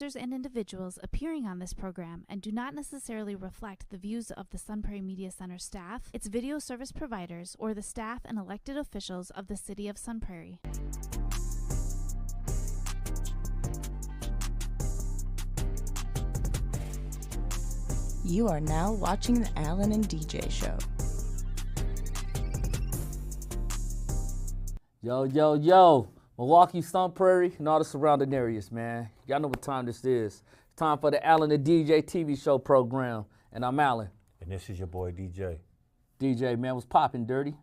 producers and individuals appearing on this program and do not necessarily reflect the views of the Sun Prairie Media Center staff, its video service providers, or the staff and elected officials of the City of Sun Prairie. You are now watching the Alan and DJ Show. Yo, Milwaukee, Sun Prairie, and all the surrounding areas, man. Y'all know what time this is. It's time for the Alan and DJ TV show program, and I'm Alan. And this is your boy, DJ. DJ, man, what's poppin', Dirty?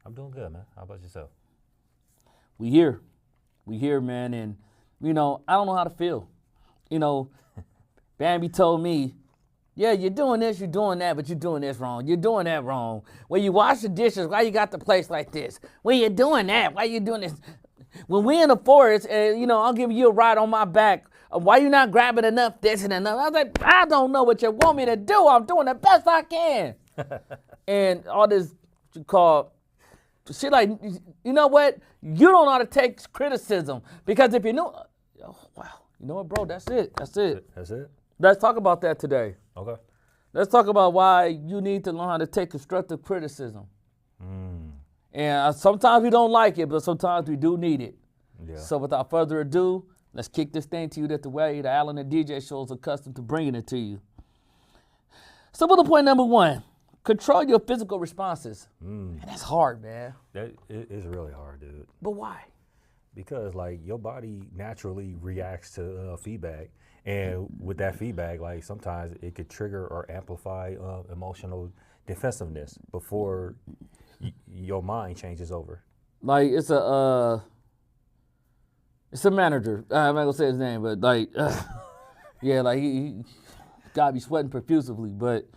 I'm doing good, man. How about yourself? We here, man, and, I don't know how to feel. Bambi told me, yeah, you're doing this, you're doing that, but you're doing this wrong. You're doing that wrong. When you wash the dishes, why you got the place like this? When you're doing that, why you doing this? When we in the forest, and, I'll give you a ride on my back. Why you not grabbing enough this and enough? I was like, I don't know what you want me to do. I'm doing the best I can. And all this you call shit like, you know what? You don't know how to take criticism. Because if you know, wow, you know what, bro? That's it. That's it? Let's talk about that today. Okay. Let's talk about why you need to learn how to take constructive criticism. And sometimes we don't like it, but sometimes we do need it. Yeah. So without further ado, let's kick this thing to you the way the Alan and DJ show is accustomed to bringing it to you. So bullet point number 1, control your physical responses. And that's hard, man. That is really hard, dude. But why? Because, your body naturally reacts to feedback. And with that feedback, sometimes it could trigger or amplify emotional defensiveness before your mind changes over. It's a manager. I'm not gonna say his name, but he gotta be sweating profusely. But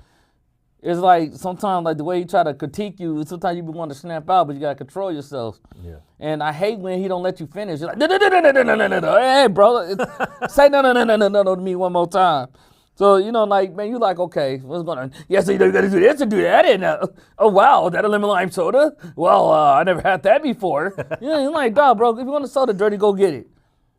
it's sometimes the way he try to critique you, sometimes you be wanting to snap out, but you gotta control yourself. Yeah. And I hate when he don't let you finish. You're like, no. Hey, bro, say no to me one more time. So, man, you okay, what's going on? Yes, you gotta do this and do that. And, oh, wow, that a lemon lime soda? Well, I never had that before. You're like, dog, bro, if you want a soda, Dirty, go get it.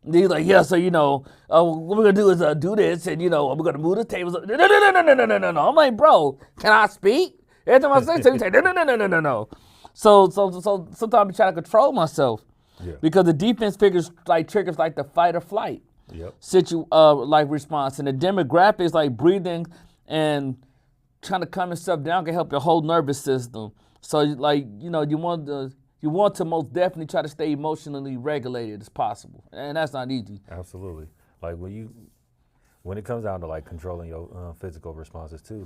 And he's like, yeah, so, what we're going to do is do this, and, we're going to move the tables. No. I'm like, bro, can I speak? Every time I say something, you say, no. So sometimes I try to control myself. Yeah. Because the defense triggers the fight or flight. Yep. Response, and the demographics breathing and trying to calm yourself down can help your whole nervous system. So you want to most definitely try to stay emotionally regulated as possible, and that's not easy. Absolutely. When it comes down to controlling your physical responses too,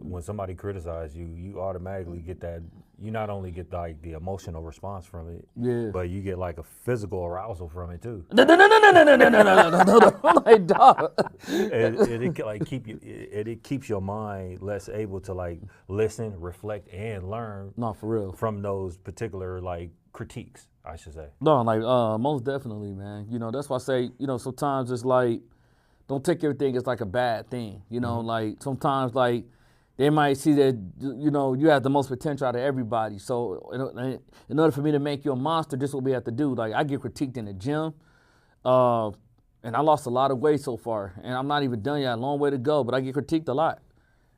when somebody criticizes you, you automatically get that. You not only get the emotional response from it, yeah, but you get a physical arousal from it too. No. Like, dog. It keeps your mind less able to listen, reflect, and learn. No, for real. From those particular critiques, I should say. No, most definitely, man. That's why I say, sometimes it's don't take everything as a bad thing. Sometimes they might see that, you have the most potential out of everybody. So in order for me to make you a monster, this is what we have to do. I get critiqued in the gym, and I lost a lot of weight so far. And I'm not even done yet, a long way to go, but I get critiqued a lot.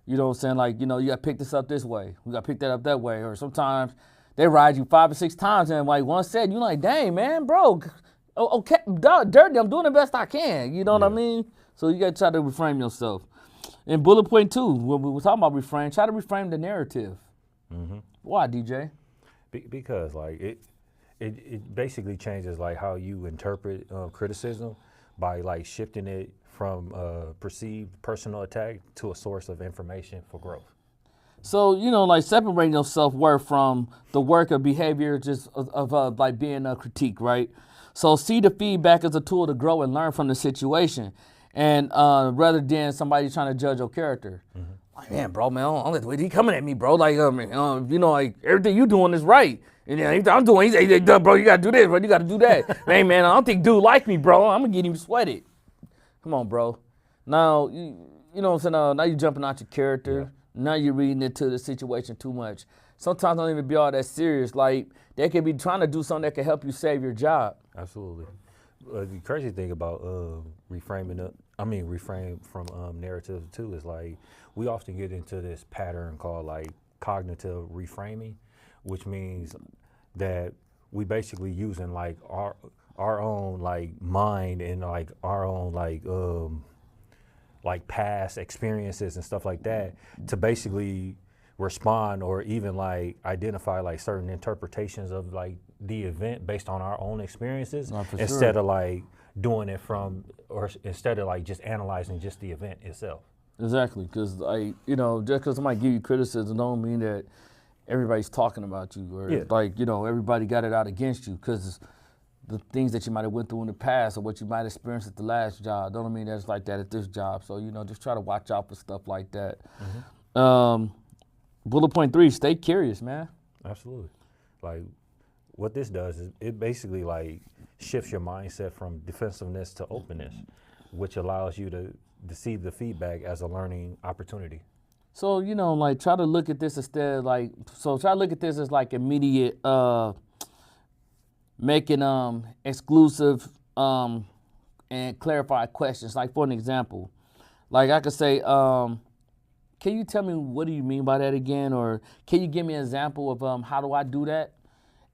You know what I'm saying? You got to pick this up this way. We got to pick that up that way. Or sometimes they ride you 5 or 6 times, and one said, you're like, dang, man, bro, okay, Dirty, I'm doing the best I can. You know what I mean? So you got to try to reframe yourself. And bullet point 2, when we were talking about reframe, try to reframe the narrative. Mm-hmm. Why, DJ? Because it basically changes how you interpret criticism by shifting it from perceived personal attack to a source of information for growth. So separating your self-worth from the work or behavior just of being a critique, right? So see the feedback as a tool to grow and learn from the situation. And rather than somebody trying to judge your character. Mm-hmm. Man, bro, man, I don't he coming at me, bro. Everything you doing is right. And I'm doing, he's like, bro, you got to do this, bro, you got to do that. Hey, man, I don't think dude like me, bro. I'm going to get him sweated. Come on, bro. Now, you know what I'm saying? Now you're jumping out your character. Yeah. Now you're reading into the situation too much. Sometimes don't even be all that serious. They could be trying to do something that can help you save your job. Absolutely. The crazy thing about reframe from narratives too is like we often get into this pattern called like cognitive reframing, which means that we basically using like our own like mind and like our own like past experiences and stuff like that to basically respond or even like identify like certain interpretations of like the event based on our own experiences instead of like doing it instead of like just analyzing just the event itself. Exactly, because just because somebody give you criticism don't mean that everybody's talking about you or everybody got it out against you, because the things that you might have went through in the past or what you might have experienced at the last job don't mean that's like that at this job. So, just try to watch out for stuff like that. Bullet point 3, stay curious, man. Absolutely. Like what this does is it basically like shifts your mindset from defensiveness to openness, which allows you to see the feedback as a learning opportunity. So, try to look at this instead, try to look at this as like immediate, making exclusive and clarify questions. Like for an example, like I could say, can you tell me what do you mean by that again? Or can you give me an example of how do I do that?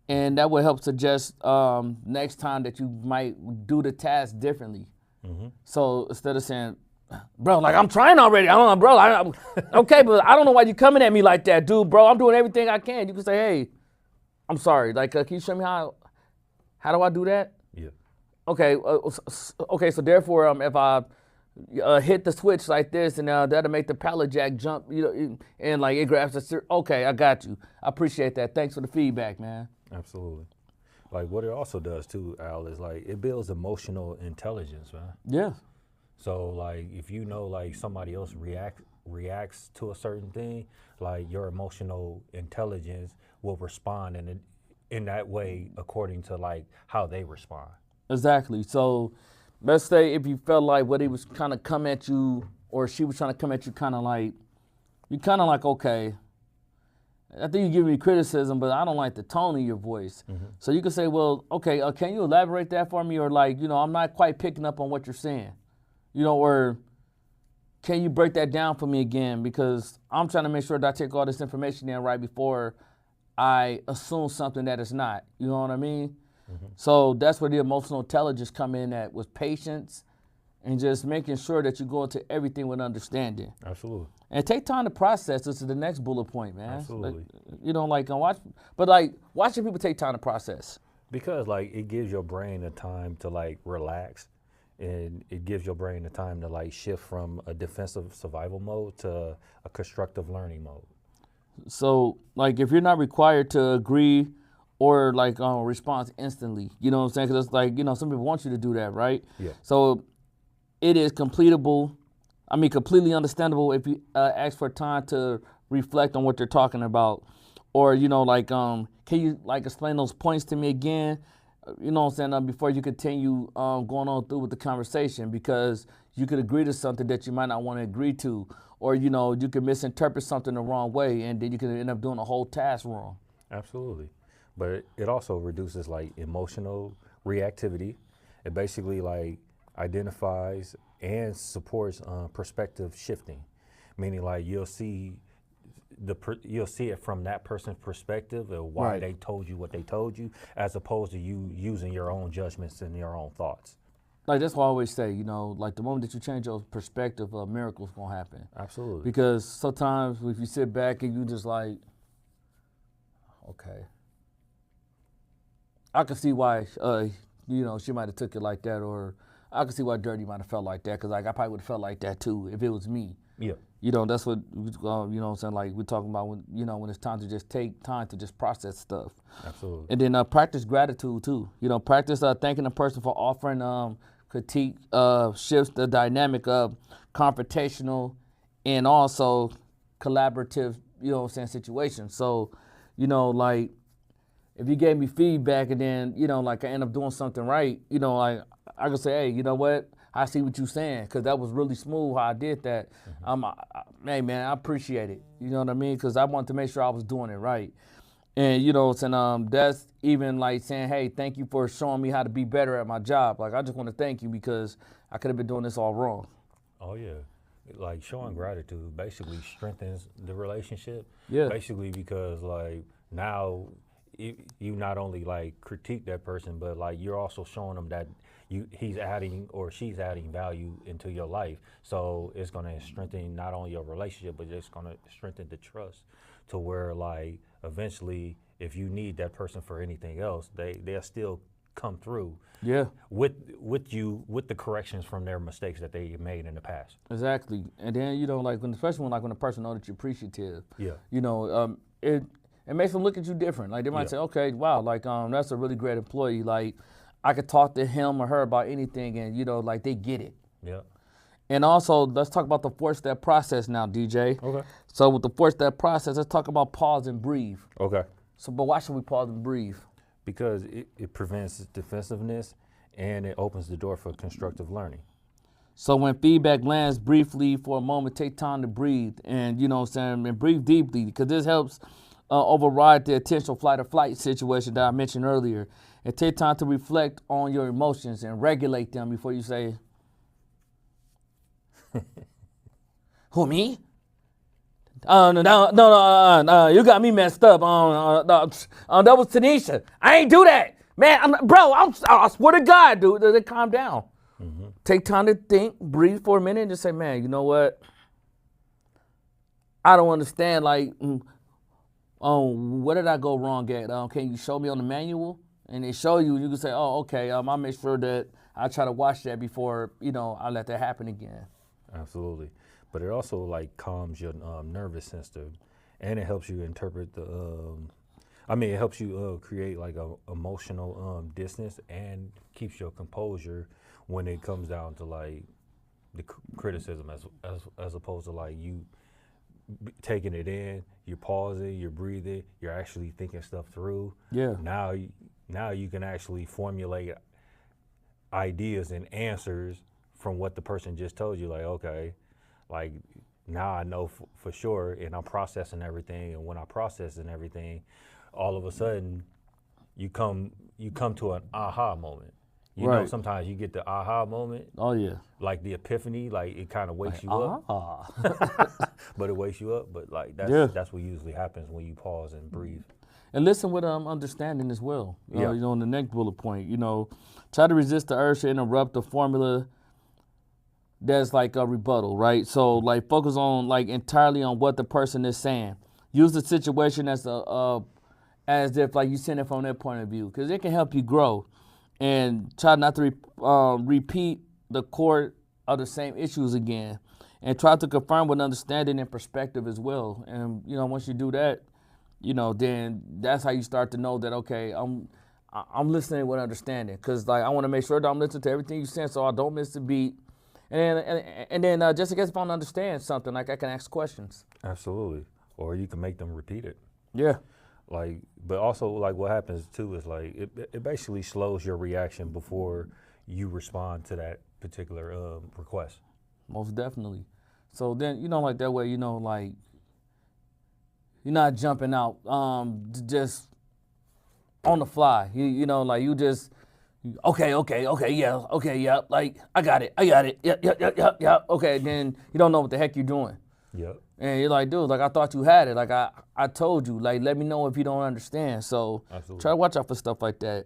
And that would help suggest next time that you might do the task differently. So instead of saying, bro, like I'm trying already. I don't know, bro. Okay, but I don't know why you coming at me like that, dude, bro. I'm doing everything I can. You can say, hey, I'm sorry. Like, can you show me how do I do that? Yeah. Okay. Okay. So therefore, if I hit the switch like this, and that'll make the pallet jack jump, and like it grabs the. Okay, I got you. I appreciate that. Thanks for the feedback, man. Absolutely. Like what it also does too, Al, is like it builds emotional intelligence, man. Yeah. So like if like somebody else reacts to a certain thing, like your emotional intelligence will respond in that way according to like how they respond. Exactly. So let's say if you felt like what he was kind of come at you or she was trying to come at you kind of like, okay, I think you're giving me criticism, but I don't like the tone of your voice. So you can say, well, okay, can you elaborate that for me? Or like, I'm not quite picking up on what you're saying. Or can you break that down for me again? Because I'm trying to make sure that I take all this information in right before I assume something that it's not. You know what I mean? So that's where the emotional intelligence come in at, with patience and just making sure that you go into everything with understanding. Absolutely. And take time to process. This is the next bullet point, man. Absolutely. Watching people take time to process. Because like it gives your brain the time to like relax. And it gives your brain the time to like shift from a defensive survival mode to a constructive learning mode. So like if you're not required to agree or like respond instantly, you know what I'm saying? Because it's like, some people want you to do that, right? Yeah. So it is completely understandable if you ask for time to reflect on what they're talking about. Or, can you like explain those points to me again? You know what I'm saying, before you continue going on through with the conversation, because you could agree to something that you might not want to agree to, or, you could misinterpret something the wrong way, and then you could end up doing the whole task wrong. Absolutely. But it also reduces like emotional reactivity. It basically like identifies and supports perspective shifting, meaning like you'll see it from that person's perspective of why they told you what they told you, as opposed to you using your own judgments and your own thoughts. Like that's what I always say, like the moment that you change your perspective, a miracle's gonna happen. Absolutely. Because sometimes if you sit back and you just like, okay, I can see why, she might have took it like that, or I can see why Dirty might have felt like that, because like I probably would have felt like that too if it was me. Yeah. That's what, what I'm saying, like we're talking about when, when it's time to just take time to just process stuff. Absolutely. And then practice gratitude too. Practice thanking a person for offering critique, shifts the dynamic of confrontational and also collaborative, situations. So, like if you gave me feedback and then, like I end up doing something right, like I could say, hey, you know what? I see what you're saying, because that was really smooth how I did that. Hey, man, I appreciate it. You know what I mean? Because I wanted to make sure I was doing it right. And you know, and that's even like saying, hey, thank you for showing me how to be better at my job. Like, I just want to thank you because I could have been doing this all wrong. Oh yeah, like showing gratitude basically strengthens the relationship. Yeah. Basically because like now you not only like critique that person, but like you're also showing them that he's adding or she's adding value into your life. So it's gonna strengthen not only your relationship, but it's gonna strengthen the trust to where like eventually if you need that person for anything else, they'll still come through. Yeah. With you with the corrections from their mistakes that they made in the past. Exactly. And then, you know, like especially when a person knows that you're appreciative. Yeah. You know, it makes them look at you different. Like they might say, okay, wow, like that's a really great employee. Like I could talk to him or her about anything, and you know, like they get it. Yeah. And also, let's talk about the 4-step process now, DJ. Okay. So with the 4-step process, let's talk about pause and breathe. Okay. So, but why should we pause and breathe? Because it prevents defensiveness and it opens the door for constructive learning. So when feedback lands, briefly for a moment, take time to breathe, and you know what I'm saying, and breathe deeply, because this helps override the attentional flight or flight situation that I mentioned earlier. And take time to reflect on your emotions and regulate them before you say, who, me? No, you got me messed up. That was Tanisha. I ain't do that. Man, I swear to God, dude, calm down. Mm-hmm. Take time to think, breathe for a minute, and just say, man, you know what? I don't understand, like, where did I go wrong at? Can you show me on the manual? And they show you, you can say, oh, okay, I'll make sure that I try to watch that before, you know, I let that happen again. Absolutely. But it also, like, calms your nervous system, and it helps you interpret it helps you create, like, a emotional distance and keeps your composure when it comes down to, like, the criticism as opposed to, like, you taking it in, you're pausing, you're breathing, you're actually thinking stuff through. Yeah. Now you can actually formulate ideas and answers from what the person just told you. Like, okay, like now I know for sure, and I'm processing everything. And when I process and everything, all of a sudden you come to an aha moment. You know, sometimes you get the aha moment. Oh yeah. Like the epiphany, like it kind of wakes you up. But it wakes you up. But like that's what usually happens when you pause and breathe. And listen with understanding as well. You know, in the next bullet point, you know, try to resist the urge to interrupt the formula that's like a rebuttal, right? So like focus on like entirely on what the person is saying. Use the situation as if like you seen it from their point of view, because it can help you grow. And try not to repeat the core of the same issues again. And try to confirm with understanding and perspective as well. And, you know, once you do that, you know, then that's how you start to know that, okay, I'm listening with understanding. Because, like, I want to make sure that I'm listening to everything you're saying so I don't miss a beat. And then just in case if I don't understand something, like I can ask questions. Absolutely. Or you can make them repeat it. Yeah. Like, but also like what happens too is like it basically slows your reaction before you respond to that particular request. Most definitely. So then, you know, like that way, you know, like you're not jumping out just on the fly. You know, like you just okay, yeah, like I got it, yeah. Okay, then you don't know what the heck you're doing. Yep. And you're like, dude, like I thought you had it. Like I told you, like let me know if you don't understand. So Absolutely. Try to watch out for stuff like that.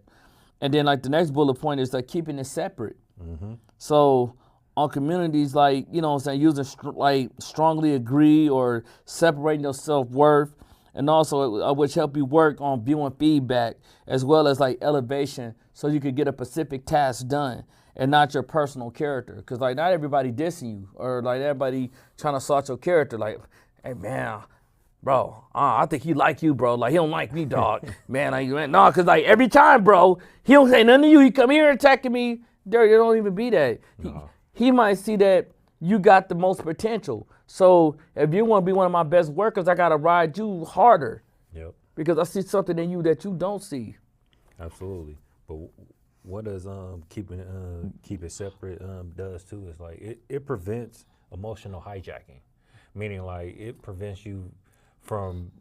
And then like the next bullet point is like keeping it separate. Mm-hmm. So on communities like, you know what I'm saying, using like strongly agree or separating your self-worth, and also which help you work on viewing feedback as well as like elevation so you could get a specific task done and not your personal character. Because like not everybody dissing you or like everybody trying to sort your character. Like, hey man, bro, I think he like you, bro. Like he don't like me, dog. Man, no, because like every time, bro, he don't say nothing to you. He come here attacking me. There, it don't even be that. No. He might see that you got the most potential. So if you want to be one of my best workers, I got to ride you harder. Yep. Because I see something in you that you don't see. Absolutely. But what does keep it separate does too is like it prevents emotional hijacking, meaning like it prevents you from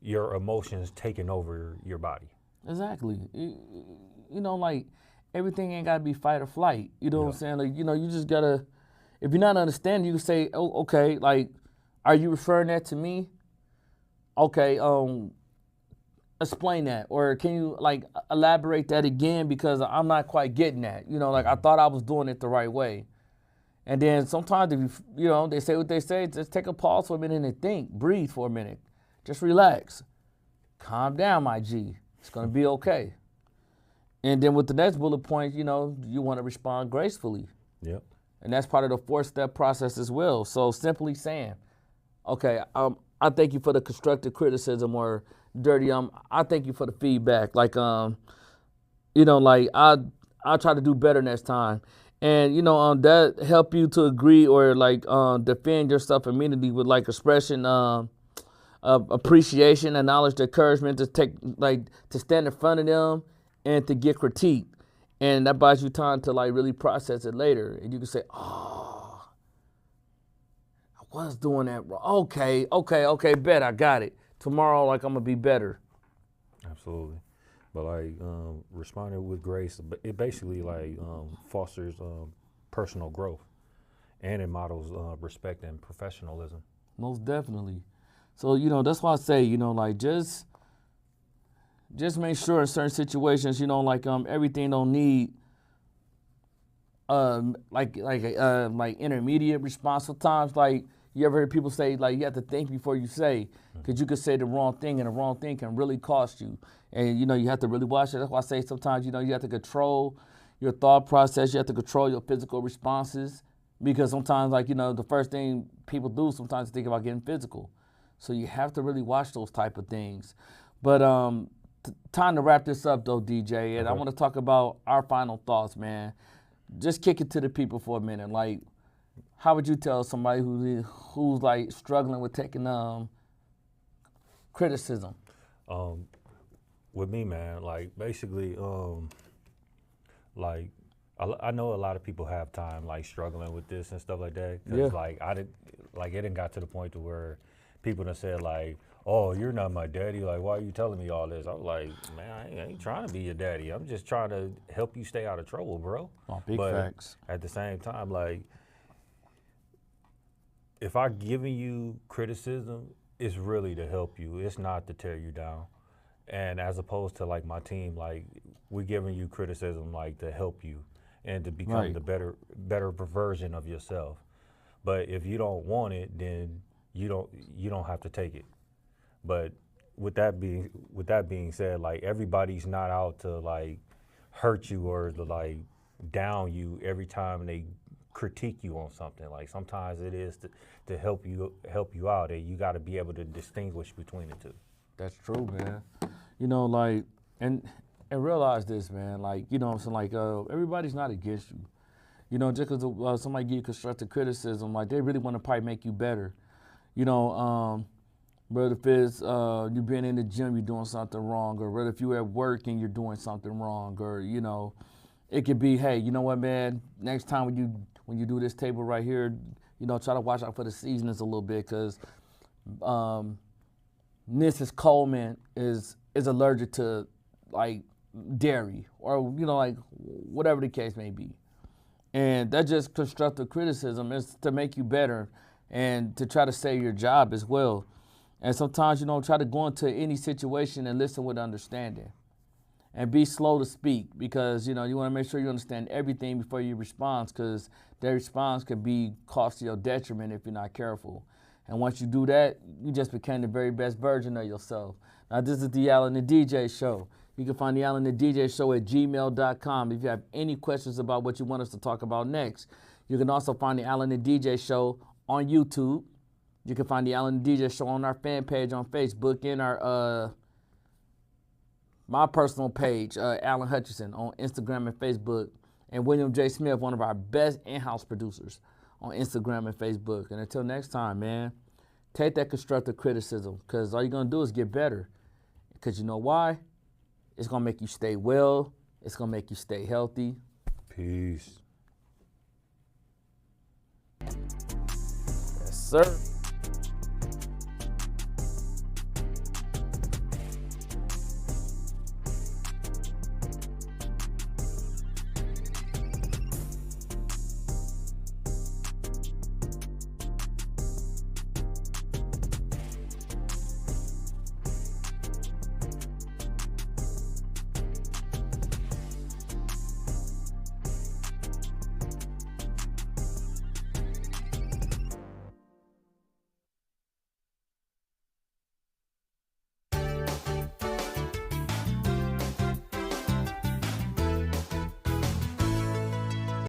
your emotions taking over your body. Exactly. You know, like, everything ain't gotta be fight or flight. You know what I'm saying? Like, you know, you just gotta, if you're not understanding, you can say, oh, okay, like, are you referring that to me? Okay, explain that. Or can you, like, elaborate that again, because I'm not quite getting that. You know, like, I thought I was doing it the right way. And then sometimes, if you know, they say what they say, just take a pause for a minute and think, breathe for a minute. Just relax. Calm down, my G. It's gonna be okay. And then with the next bullet point, you know, you wanna respond gracefully. Yep. And that's part of the 4-step process as well. So simply saying, okay, I thank you for the constructive criticism, or dirty, I thank you for the feedback. Like, you know, like, I'll try to do better next time. And, you know, that help you to agree or, like, defend yourself immediately with, like, expression, appreciation, acknowledge, encouragement to take, like, to stand in front of them and to get critiqued. And that buys you time to, like, really process it later. And you can say, oh, I was doing that wrong. Okay, bet, I got it. Tomorrow, like, I'm gonna be better. Absolutely. But like responding with grace, it basically like fosters personal growth, and it models respect and professionalism. Most definitely. So, you know, that's why I say, you know, like, just make sure in certain situations, you know, like, everything don't need like intermediate response. Sometimes, like, you ever heard people say, like, you have to think before you say, because you could say the wrong thing, and the wrong thing can really cost you. And, you know, you have to really watch it. That's why I say sometimes, you know, you have to control your thought process. You have to control your physical responses, because sometimes, like, you know, the first thing people do sometimes is think about getting physical. So you have to really watch those type of things. But time to wrap this up, though, DJ. And I want to talk about our final thoughts, man. Just kick it to the people for a minute. Like, how would you tell somebody who's like struggling with taking criticism? With me, man, like, basically, like, I know a lot of people have time, like, struggling with this and stuff like that. Cause like, it didn't got to the point to where people done said, like, oh, you're not my daddy. Like, why are you telling me all this? I was like, man, I ain't trying to be your daddy. I'm just trying to help you stay out of trouble, bro. Oh, big facts. At the same time, like, if I'm giving you criticism, it's really to help you. It's not to tear you down. And as opposed to, like, my team, like, we're giving you criticism, like, to help you and to become the better version of yourself. But if you don't want it, then you don't have to take it. But with that being said, like, everybody's not out to, like, hurt you or to, like, down you every time they critique you on something. Like, sometimes it is to help you out, and you got to be able to distinguish between the two. That's true, man. You know, like, and realize this, man. Like, you know what I'm saying? Like, everybody's not against you. You know, just because somebody give you constructive criticism, like, they really want to probably make you better. You know, but if it's you've been in the gym, you're doing something wrong, or whether if you're at work and you're doing something wrong, or, you know, it could be, hey, you know what, man? Next time when you do this table right here, you know, try to watch out for the seasonings a little bit, because Mrs. Coleman is allergic to, like, dairy, or, you know, like, whatever the case may be. And that's just constructive criticism. Is to make you better and to try to save your job as well. And sometimes, you know, try to go into any situation and listen with understanding. And be slow to speak, because, you know, you want to make sure you understand everything before you respond, because their response could be costly or detriment if you're not careful. And once you do that, you just became the very best version of yourself. Now, this is the Allen and DJ Show. You can find the Allen and DJ Show at gmail.com. If you have any questions about what you want us to talk about next, you can also find the Allen and DJ Show on YouTube. You can find the Allen and DJ Show on our fan page on Facebook, and our my personal page, Alan Hutchinson, on Instagram and Facebook, and William J. Smith, one of our best in-house producers, on Instagram and Facebook. And until next time, man, take that constructive criticism, because all you're going to do is get better. Because you know why? It's going to make you stay well. It's going to make you stay healthy. Peace. Yes, sir.